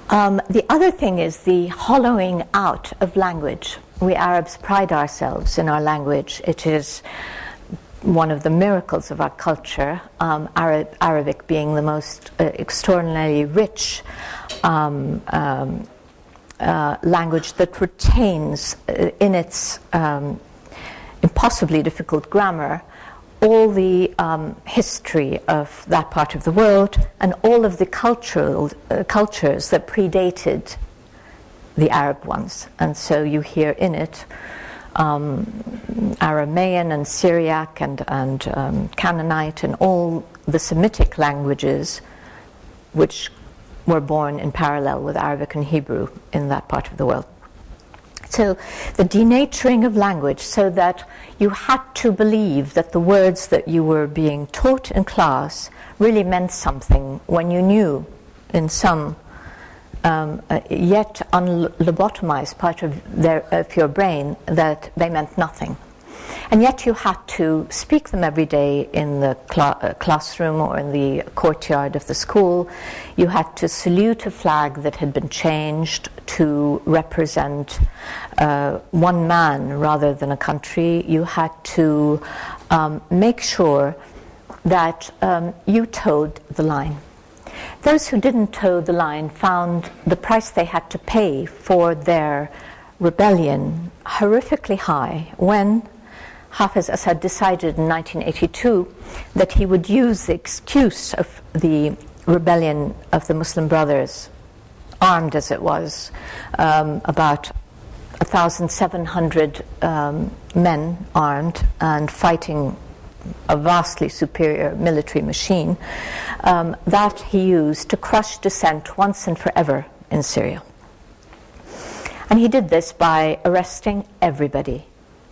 The other thing is the hollowing out of language. We Arabs pride ourselves in our language. It is one of the miracles of our culture, Arabic being the most extraordinarily rich language that retains in its impossibly difficult grammar all the history of that part of the world and all of the cultures that predated the Arab ones. And so you hear in it Aramean and Syriac and Canaanite and all the Semitic languages which were born in parallel with Arabic and Hebrew in that part of the world. So the denaturing of language, so that you had to believe that the words that you were being taught in class really meant something when you knew in some yet unlobotomized part of your brain that they meant nothing. And yet you had to speak them every day in the classroom or in the courtyard of the school. You had to salute a flag that had been changed to represent one man rather than a country. You had to make sure that you towed the line. Those who didn't toe the line found the price they had to pay for their rebellion horrifically high when al-Assad decided in 1982 that he would use the excuse of the rebellion of the Muslim Brothers, armed as it was, about 1,700 men armed and fighting a vastly superior military machine, that he used to crush dissent once and forever in Syria. And he did this by arresting everybody: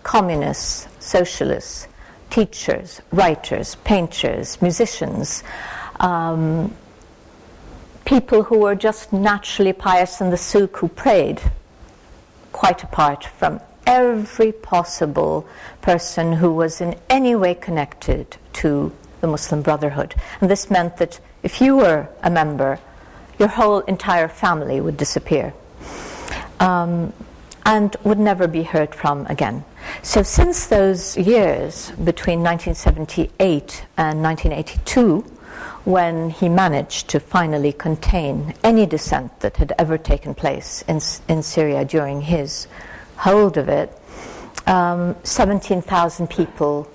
communists, socialists, teachers, writers, painters, musicians, people who were just naturally pious in the souk who prayed, quite apart from every possible person who was in any way connected to the Muslim Brotherhood. And this meant that if you were a member, your whole entire family would disappear and would never be heard from again. So since those years between 1978 and 1982, when he managed to finally contain any dissent that had ever taken place in Syria during his hold of it, 17,000 people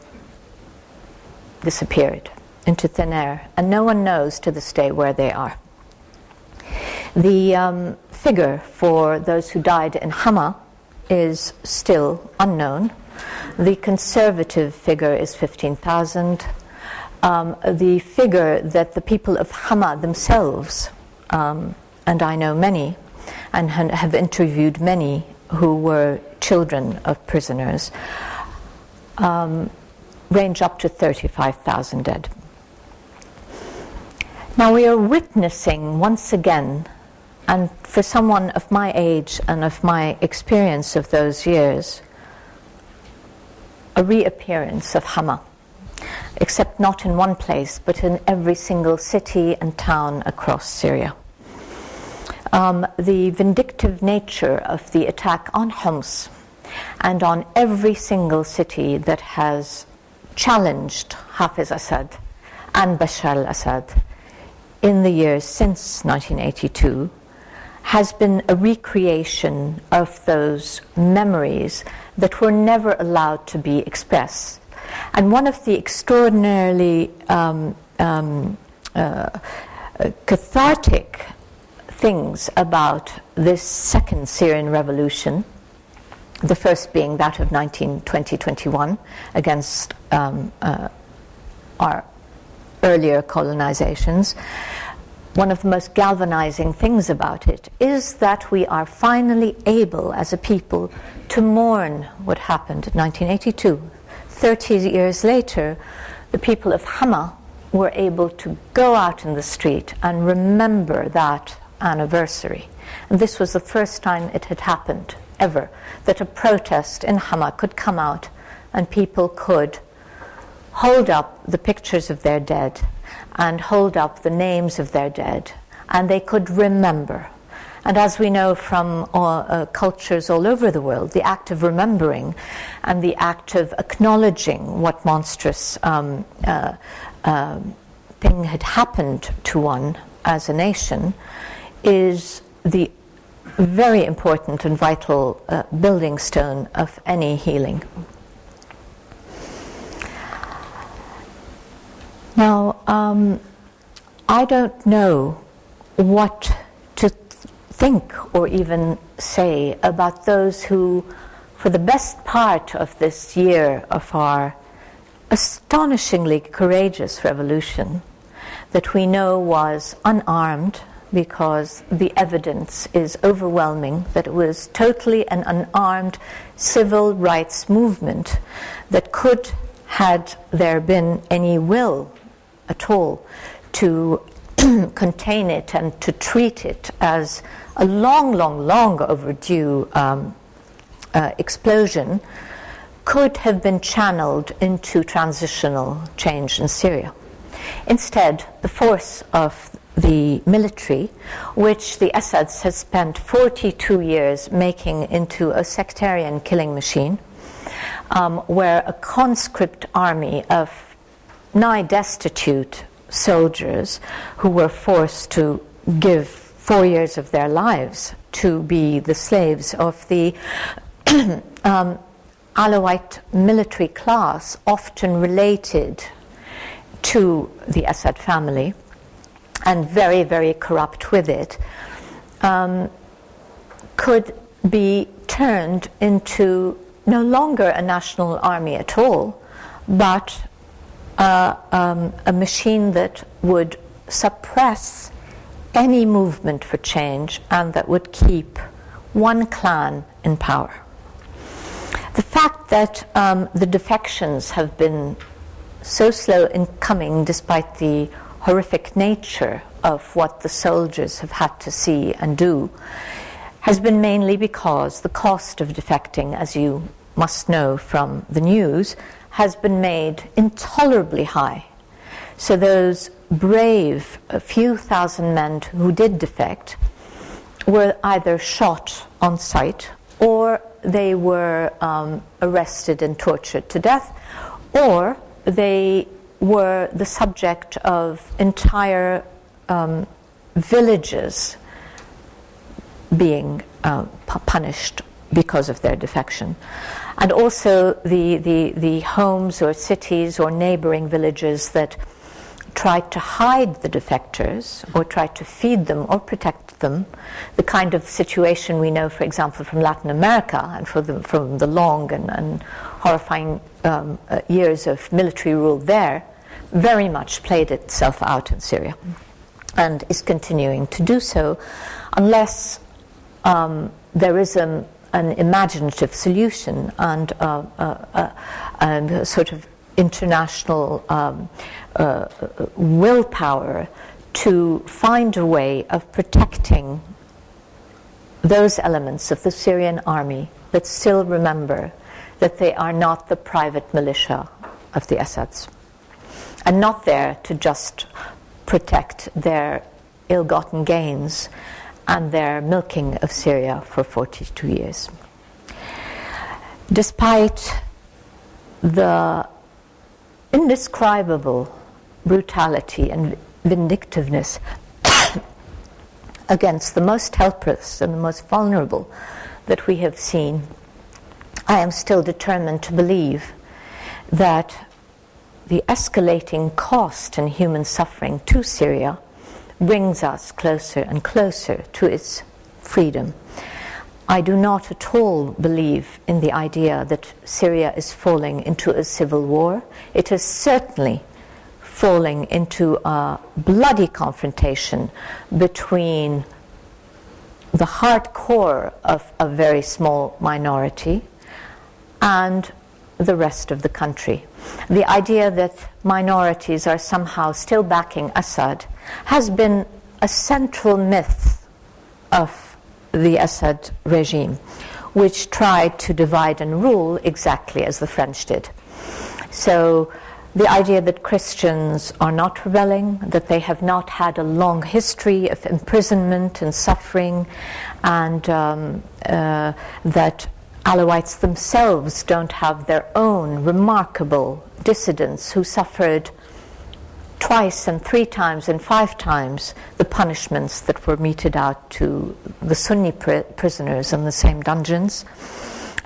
disappeared into thin air, and no one knows to this day where they are. The figure for those who died in Hama is still unknown. The conservative figure is 15,000. The figure that the people of Hama themselves, and I know many, and have interviewed many who were children of prisoners, range up to 35,000 dead. Now we are witnessing once again, and for someone of my age and of my experience of those years, a reappearance of Hama, except not in one place, but in every single city and town across Syria. The vindictive nature of the attack on Homs and on every single city that has challenged al-Assad and Bashar al-Assad in the years since 1982 has been a recreation of those memories that were never allowed to be expressed. And one of the extraordinarily cathartic things about this second Syrian Revolution, the first being that of 1920-21 against our earlier colonizations, one of the most galvanizing things about it is that we are finally able as a people to mourn what happened in 1982. 30 years later, the people of Hama were able to go out in the street and remember that anniversary. And this was the first time it had happened ever, that a protest in Hama could come out and people could hold up the pictures of their dead and hold up the names of their dead, and they could remember. And as we know from cultures all over the world, the act of remembering and the act of acknowledging what monstrous thing had happened to one as a nation is the very important and vital building stone of any healing. Now, I don't know what to think or even say about those who, for the best part of this year of our astonishingly courageous revolution, that we know was unarmed, because the evidence is overwhelming that it was totally an unarmed civil rights movement that could, had there been any will at all to contain it and to treat it as a long overdue explosion, could have been channeled into transitional change in Syria. Instead, the force of the military, which the Assads has spent 42 years making into a sectarian killing machine, where a conscript army of nigh destitute soldiers who were forced to give 4 years of their lives to be the slaves of the Alawite military class, often related to the Assad family, and very corrupt with it, could be turned into no longer a national army at all, but a machine that would suppress any movement for change and that would keep one clan in power. The fact that the defections have been so slow in coming, despite the horrific nature of what the soldiers have had to see and do, has been mainly because the cost of defecting, as you must know from the news, has been made intolerably high. So those brave few thousand men who did defect were either shot on sight, or they were arrested and tortured to death, or they were the subject of entire villages being punished because of their defection. And also the homes or cities or neighboring villages that tried to hide the defectors or tried to feed them or protect them, the kind of situation we know, for example, from Latin America and from the long and horrifying years of military rule there, very much played itself out in Syria and is continuing to do so, unless there is an imaginative solution and a sort of international willpower to find a way of protecting those elements of the Syrian army that still remember that they are not the private militia of the Assads, and not there to just protect their ill-gotten gains and their milking of Syria for 42 years. Despite the indescribable brutality and vindictiveness against the most helpless and the most vulnerable that we have seen, I am still determined to believe that the escalating cost and human suffering to Syria brings us closer and closer to its freedom. I do not at all believe in the idea that Syria is falling into a civil war. It is certainly falling into a bloody confrontation between the hardcore of a very small minority and the rest of the country. The idea that minorities are somehow still backing Assad has been a central myth of the Assad regime, which tried to divide and rule exactly as the French did. So the idea that Christians are not rebelling, that they have not had a long history of imprisonment and suffering, and that Alawites themselves don't have their own remarkable dissidents who suffered twice and 3 times and 5 times the punishments that were meted out to the Sunni prisoners in the same dungeons.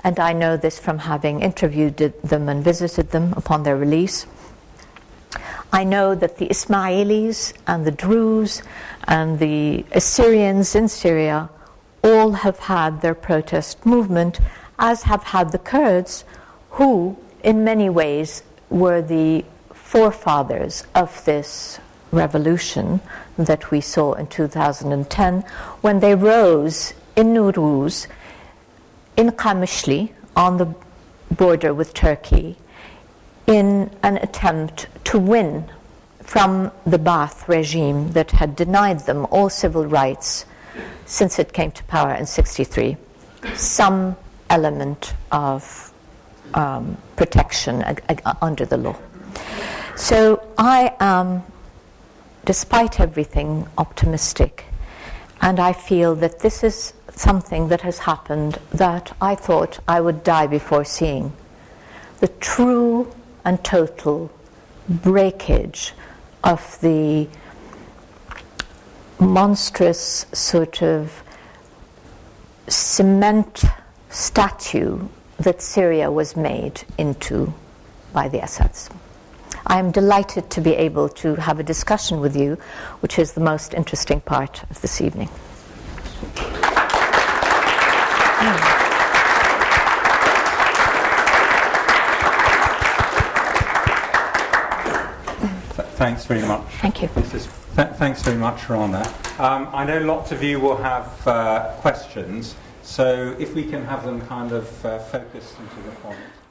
And I know this from having interviewed them and visited them upon their release. I know that the Ismailis and the Druze and the Assyrians in Syria all have had their protest movement, as have had the Kurds, who in many ways were the forefathers of this revolution that we saw in 2010, when they rose in Nuruz, in Qamishli, on the border with Turkey, in an attempt to win from the Ba'ath regime that had denied them all civil rights since it came to power in 1963, some element of protection under the law. So I am, despite everything, optimistic, and I feel that this is something that has happened that I thought I would die before seeing. The true and total breakage of the monstrous sort of cement statue that Syria was made into by the Assads. I am delighted to be able to have a discussion with you, which is the most interesting part of this evening. Thanks very much. Thank you. Thanks very much, Rana. I know lots of you will have questions, so if we can have them kind of focused into the comments.